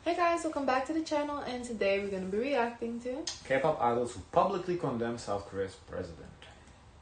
Hey guys, welcome back to the channel, and today we're going to be reacting to K-pop idols who publicly condemn South Korea's president.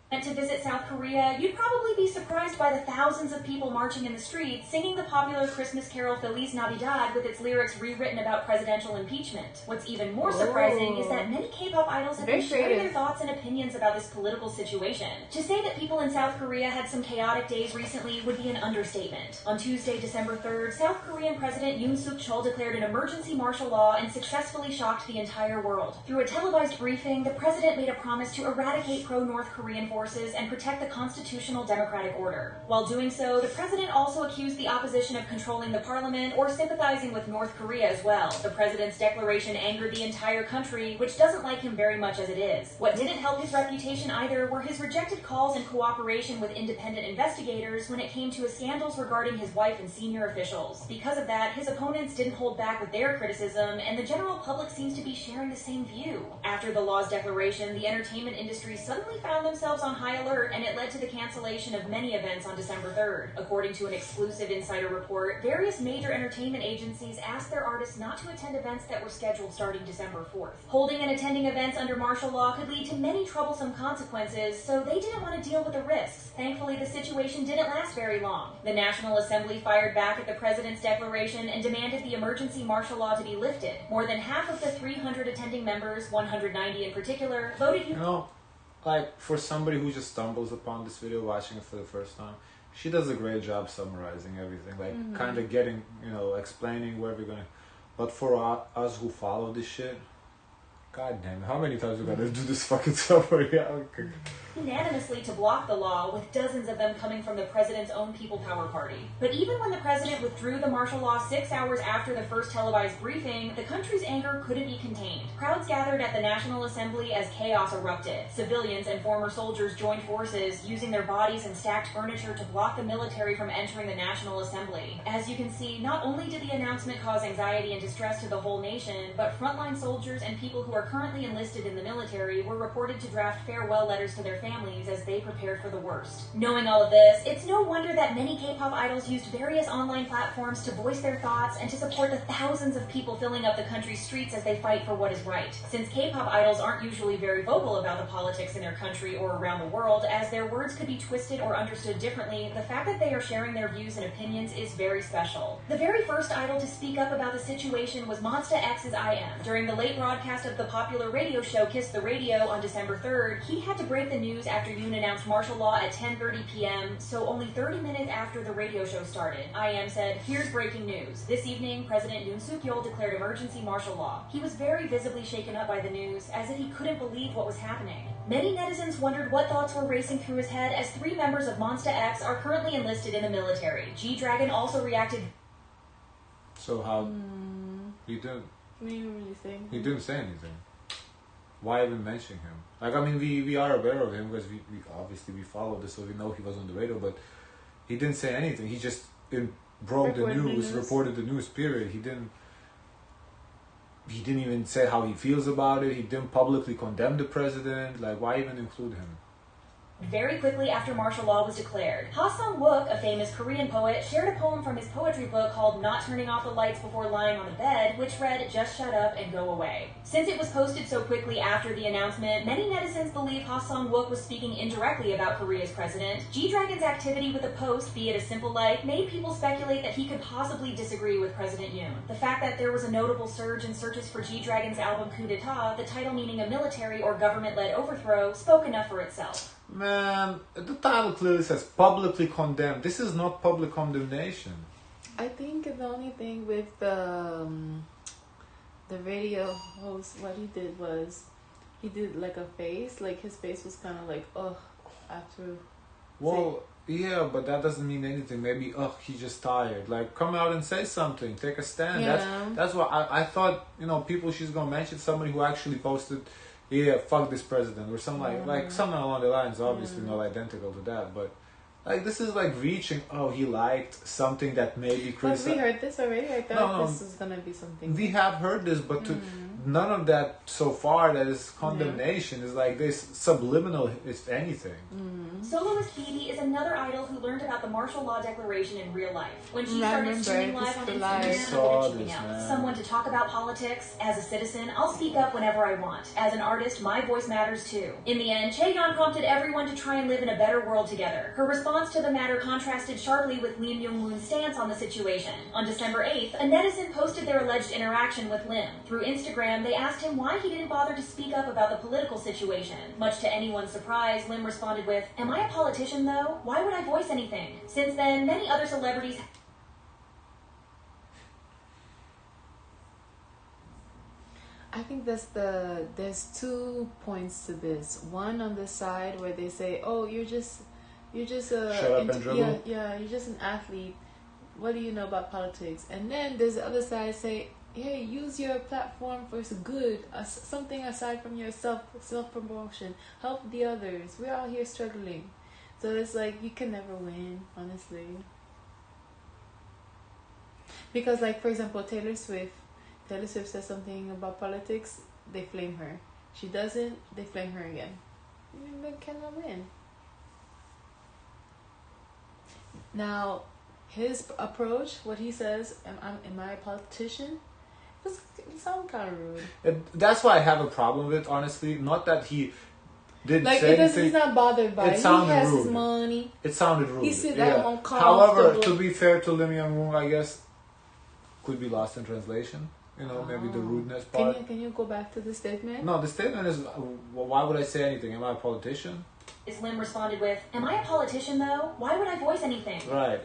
And to visit South Korea, you'd probably be surprised by the thousands of people marching in the streets, singing the popular Christmas carol Feliz Navidad with its lyrics rewritten about presidential impeachment. What's even more surprising is that many K-pop idols have been sharing their thoughts and opinions about this political situation. To say that people in South Korea had some chaotic days recently would be an understatement. On Tuesday, December 3rd, South Korean President Yoon Suk-yeol declared an emergency martial law and successfully shocked the entire world. Through a televised briefing, the president made a promise to eradicate pro-North Korean forces and protect the constitutional democratic order. While doing so, the president also accused the opposition of controlling the parliament or sympathizing with North Korea as well. The president's declaration angered the entire country, which doesn't like him very much as it is. What didn't help his reputation either were his rejected calls and cooperation with independent investigators when it came to scandals regarding his wife and senior officials. Because of that, his opponents didn't hold back with their criticism, and the general public seems to be sharing the same view. After the law's declaration, the entertainment industry suddenly found themselves on high alert, and it led to the cancellation of many events on December 3rd. According to an exclusive insider report, various major entertainment agencies asked their artists not to attend events that were scheduled starting December 4th. Holding and attending events under martial law could lead to many troublesome consequences, so they didn't want to deal with the risks. Thankfully, the situation didn't last very long. The National Assembly fired back at the president's declaration and demanded the emergency martial law to be lifted. More than half of the 300 attending members, 190 in particular, voted Like, for somebody who just stumbles upon this video watching it for the first time, she does a great job summarizing everything, like kind of getting, explaining where we're gonna. But for us who follow this shit, god damn it, how many times we gotta do this fucking summary? unanimously to block the law, with dozens of them coming from the president's own People Power Party. But even when the president withdrew the martial law 6 hours after the first televised briefing, the country's anger couldn't be contained. Crowds gathered at the National Assembly as chaos erupted. Civilians and former soldiers joined forces, using their bodies and stacked furniture to block the military from entering the National Assembly. As you can see, not only did the announcement cause anxiety and distress to the whole nation, but frontline soldiers and people who are currently enlisted in the military were reported to draft farewell letters to their families as they prepared for the worst. Knowing all of this, it's no wonder that many K-pop idols used various online platforms to voice their thoughts and to support the thousands of people filling up the country's streets as they fight for what is right. Since K-pop idols aren't usually very vocal about the politics in their country or around the world, as their words could be twisted or understood differently, the fact that they are sharing their views and opinions is very special. The very first idol to speak up about the situation was Monsta X's I Am. During the late broadcast of the popular radio show Kiss the Radio on December 3rd, he had to break the news after Yoon announced martial law at 10:30 p.m., so only 30 minutes after the radio show started. I Am said, "Here's breaking news. This evening, President Yoon Suk-yeol declared emergency martial law." He was very visibly shaken up by the news, as if he couldn't believe what was happening. Many netizens wondered what thoughts were racing through his head, as 3 members of Monsta X are currently enlisted in the military. G-Dragon also reacted. So how he didn't? He didn't say anything. Why even mention him? Like, I mean, we are aware of him because we obviously we followed this, so we know he was on the radio, but he didn't say anything. He just broke the news, reported the news, period. He didn't even say how he feels about it. He didn't publicly condemn the president. Like, why even include him? Very quickly after martial law was declared, Ha Sung-wook, a famous Korean poet, shared a poem from his poetry book called Not Turning Off the Lights Before Lying on the Bed, which read, "Just shut up and go away." Since it was posted so quickly after the announcement, many netizens believe Ha Sung-wook was speaking indirectly about Korea's president. G-Dragon's activity with the post, be it a simple like, made people speculate that he could possibly disagree with President Yoon. The fact that there was a notable surge in searches for G-Dragon's album Coup d'etat, the title meaning a military or government-led overthrow, spoke enough for itself. Man, the title clearly says publicly condemned. This is not public condemnation. I think the only thing with the radio host, what he did was he did like a face, like his face was kind of like after. Well, yeah, but that doesn't mean anything. Maybe he's just tired. Like, come out and say something, take a stand. Yeah. That's what I thought. People she's gonna mention somebody who actually posted, "Yeah, fuck this president," or something like something along the lines. Obviously, not identical to that, but Like, this is like reaching, oh, he liked something that maybe But we heard this already. I thought this was gonna be something. We have heard this, but none of that so far that is condemnation is like this subliminal, if anything. Soloist Phoebe is another idol who learned about the martial law declaration in real life when she started streaming live on Instagram. Someone to talk about politics. As a citizen, I'll speak up whenever I want. As an artist, my voice matters too. In the end, Chaeyeon prompted everyone to try and live in a better world together. Her response to the matter contrasted sharply with Lim Jong-moon's stance on the situation. On December 8th, a netizen posted their alleged interaction with Lim. Through Instagram, they asked him why he didn't bother to speak up about the political situation. Much to anyone's surprise, Lim responded with, "Am I a politician though? Why would I voice anything?" Since then, many other celebrities I think there's 2 points to this. One on the side where they say, "Oh, you're just shut up and dribble." You're just an athlete. What do you know about politics?" And then there's the other side say, "Hey, use your platform for good, something aside from your self promotion. Help the others. We're all here struggling." So it's like you can never win, honestly. Because, like, for example, Taylor Swift says something about politics, they flame her. She doesn't, they flame her again. They cannot win. Now, his approach, what he says, am I a politician? It sounds kind of rude. That's why I have a problem with it, honestly. Not that he didn't say anything. He's not bothered by it. He has his money. It sounded rude. He said that on call. However, to be fair to Lim Jong-moon, I guess, could be lost in translation. You know, maybe the rudeness part. Can you go back to the statement? No, the statement is, why would I say anything? Am I a politician? Lim responded with, "Am I a politician though? Why would I voice anything?" Right.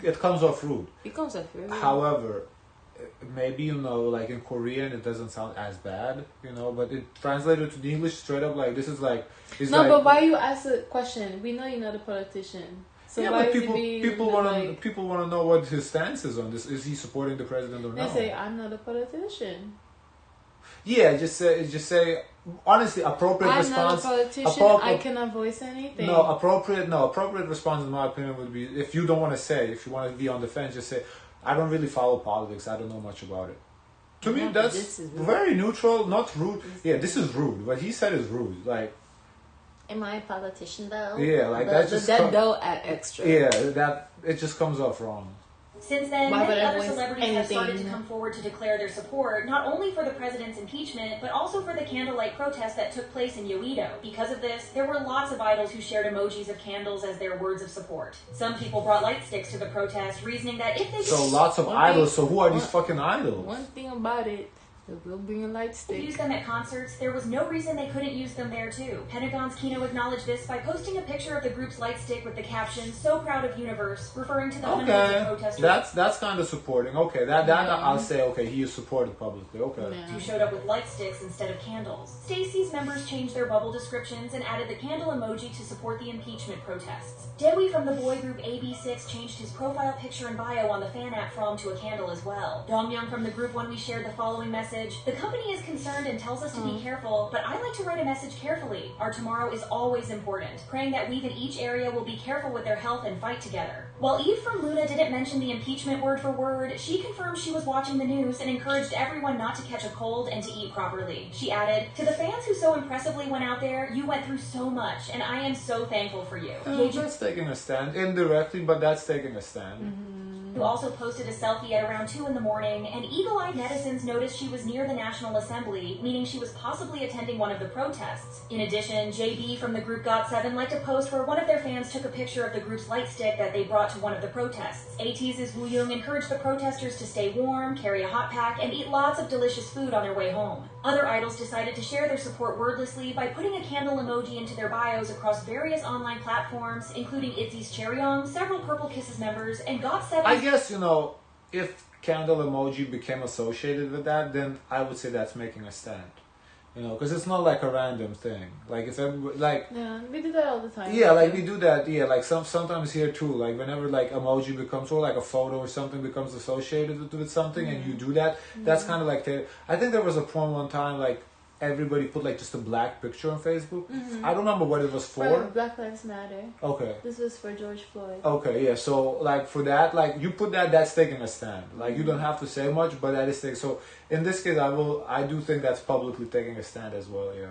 It comes off rude. It comes off rude. However, maybe, you know, like in Korean it doesn't sound as bad, you know, but it translated to the English straight up, like, this is like... but why you ask the question? We know you're not a politician. So yeah, why but people want to know what his stance is on this. Is he supporting the president or not? They say, "I'm not a politician." Yeah, just say honestly, appropriate response. I'm not a politician. I cannot voice anything. No, appropriate response in my opinion would be, if you don't want to say, if you want to be on the fence, just say, "I don't really follow politics. I don't know much about it." To me, that's very neutral, not rude. Yeah, this is rude. What he said is rude. Like, am I a politician though? Yeah, like that though add extra. Yeah, that it just comes off wrong. Since then, many other celebrities have started to come forward to declare their support, not only for the president's impeachment, but also for the candlelight protest that took place in Yeouido. Because of this, there were lots of idols who shared emojis of candles as their words of support. Some people brought light sticks to the protest, reasoning that if they lots of idols, so who are these fucking idols? One thing about it, we'll bring a light stick. Use them at concerts, there was no reason they couldn't use them there too. Pentagon's Kino acknowledged this by posting a picture of the group's light stick with the caption, "So proud of Universe," referring to the hundreds of protesters. That's kind of supporting. Okay, that I'll say, okay, he is supported publicly. Okay. Who showed up with light sticks instead of candles. Stacey's members changed their bubble descriptions and added the candle emoji to support the impeachment protests. Dewi from the boy group AB6 changed his profile picture and bio on the fan app from to a candle as well. Dongmyoung from the group One We shared the following message. "The company is concerned and tells us to be careful, but I like to write a message carefully. Our tomorrow is always important. Praying that we in each area will be careful with their health and fight together." While Eve from Luna didn't mention the impeachment word for word, she confirmed she was watching the news and encouraged everyone not to catch a cold and to eat properly. She added, "To the fans who so impressively went out there, you went through so much, and I am so thankful for you." That's taking a stand, indirectly, but that's taking a stand. Who also posted a selfie at around 2 in the morning, and eagle-eyed netizens noticed she was near the National Assembly, meaning she was possibly attending one of the protests. In addition, JB from the group GOT7 liked a post where one of their fans took a picture of the group's light stick that they brought to one of the protests. ATEEZ's Woo Young encouraged the protesters to stay warm, carry a hot pack, and eat lots of delicious food on their way home. Other idols decided to share their support wordlessly by putting a candle emoji into their bios across various online platforms, including ITZY's Chaeryeong, several Purple Kisses members, and GOT7. I guess, you know, if candle emoji became associated with that, then I would say that's making a stand. You know, because it's not like a random thing. Like, if everybody, like... Yeah, we do that all the time. Yeah, like, we do that, yeah, like, sometimes here, too. Like, whenever, like, emoji becomes, or, like, a photo or something becomes associated with something, and you do that, that's kind of like... I think there was a point one time, like, everybody put like just a black picture on Facebook. I don't remember what it was for. Black Lives Matter. Okay. This was for George Floyd. Okay, yeah. So like for that, like you put that's taking a stand. Like you don't have to say much, but that is taking. So in this case, I do think that's publicly taking a stand as well. Yeah.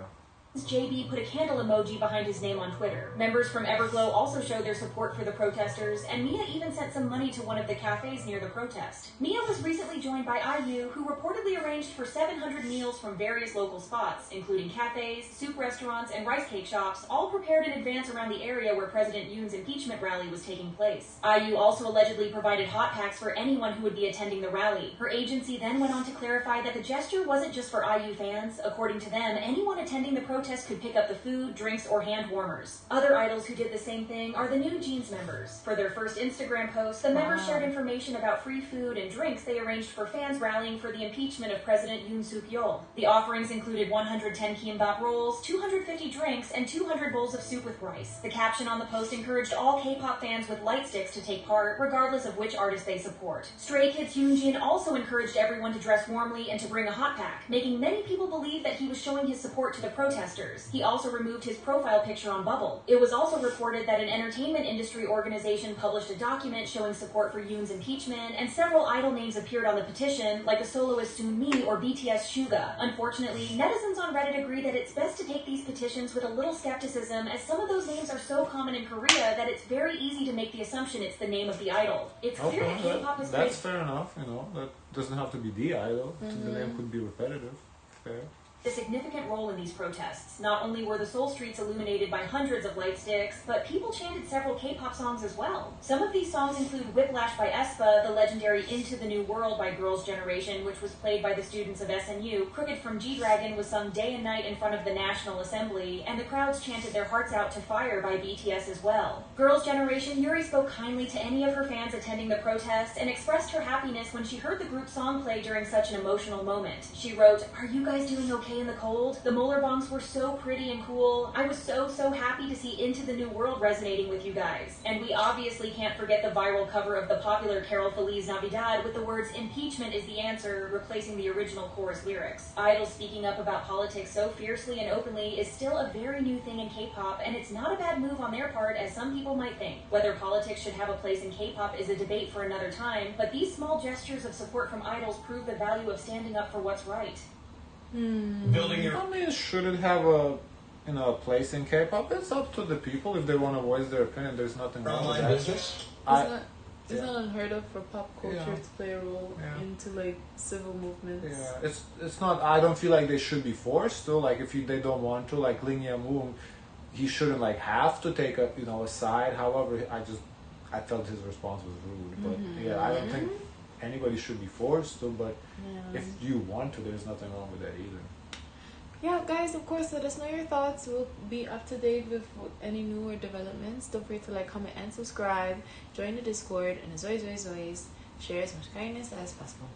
JB put a candle emoji behind his name on Twitter. Members from Everglow also showed their support for the protesters, and Mia even sent some money to one of the cafes near the protest. Mia was recently joined by IU, who reportedly arranged for 700 meals from various local spots, including cafes, soup restaurants, and rice cake shops, all prepared in advance around the area where President Yoon's impeachment rally was taking place. IU also allegedly provided hot packs for anyone who would be attending the rally. Her agency then went on to clarify that the gesture wasn't just for IU fans. According to them, anyone attending the protest could pick up the food, drinks, or hand warmers. Other idols who did the same thing are the New Jeans members. For their first Instagram post, the members shared information about free food and drinks they arranged for fans rallying for the impeachment of President Yoon Suk Yeol. The offerings included 110 kimbap rolls, 250 drinks, and 200 bowls of soup with rice. The caption on the post encouraged all K-pop fans with light sticks to take part, regardless of which artist they support. Stray Kids Yoonjin also encouraged everyone to dress warmly and to bring a hot pack, making many people believe that he was showing his support to the protesters. He also removed his profile picture on Bubble. It was also reported that an entertainment industry organization published a document showing support for Yoon's impeachment, and several idol names appeared on the petition, like the soloist Soonmi or BTS Suga. Unfortunately, netizens on Reddit agree that it's best to take these petitions with a little skepticism, as some of those names are so common in Korea that it's very easy to make the assumption it's the name of the idol. It's clear that K-pop is that's fair enough, that doesn't have to be the idol. The name could be repetitive. Fair. A significant role in these protests. Not only were the Seoul streets illuminated by hundreds of light sticks, but people chanted several K-pop songs as well. Some of these songs include Whiplash by aespa, the legendary Into the New World by Girls' Generation, which was played by the students of SNU, Crooked from G-Dragon was sung day and night in front of the National Assembly, and the crowds chanted their hearts out to Fire by BTS as well. Girls' Generation, Yuri spoke kindly to any of her fans attending the protest and expressed her happiness when she heard the group's song play during such an emotional moment. She wrote, "Are you guys doing okay in the cold? The Molar bongs were so pretty and cool. I was so happy to see Into the New World resonating with you guys." And we obviously can't forget the viral cover of the popular carol Feliz Navidad with the words "Impeachment is the answer," replacing the original chorus lyrics. Idols speaking up about politics so fiercely and openly is still a very new thing in K-pop, and it's not a bad move on their part, as some people might think. Whether politics should have a place in K-pop is a debate for another time, but these small gestures of support from idols prove the value of standing up for what's right. Should it have a place in K-pop? It's up to the people if they want to voice their opinion. There's nothing wrong with that. Business? It's not unheard of for pop culture to play a role into like civil movements. Yeah, it's not. I don't feel like they should be forced to. Like if they don't want to, like Ling Moon, he shouldn't like have to take a a side. However, I felt his response was rude. But I don't think anybody should be forced to, but if you want to, there's nothing wrong with that either. Yeah, guys, of course, let us know your thoughts. We'll be up to date with any newer developments. Don't forget to like, comment, and subscribe. Join the Discord, and as always, share as much kindness as possible.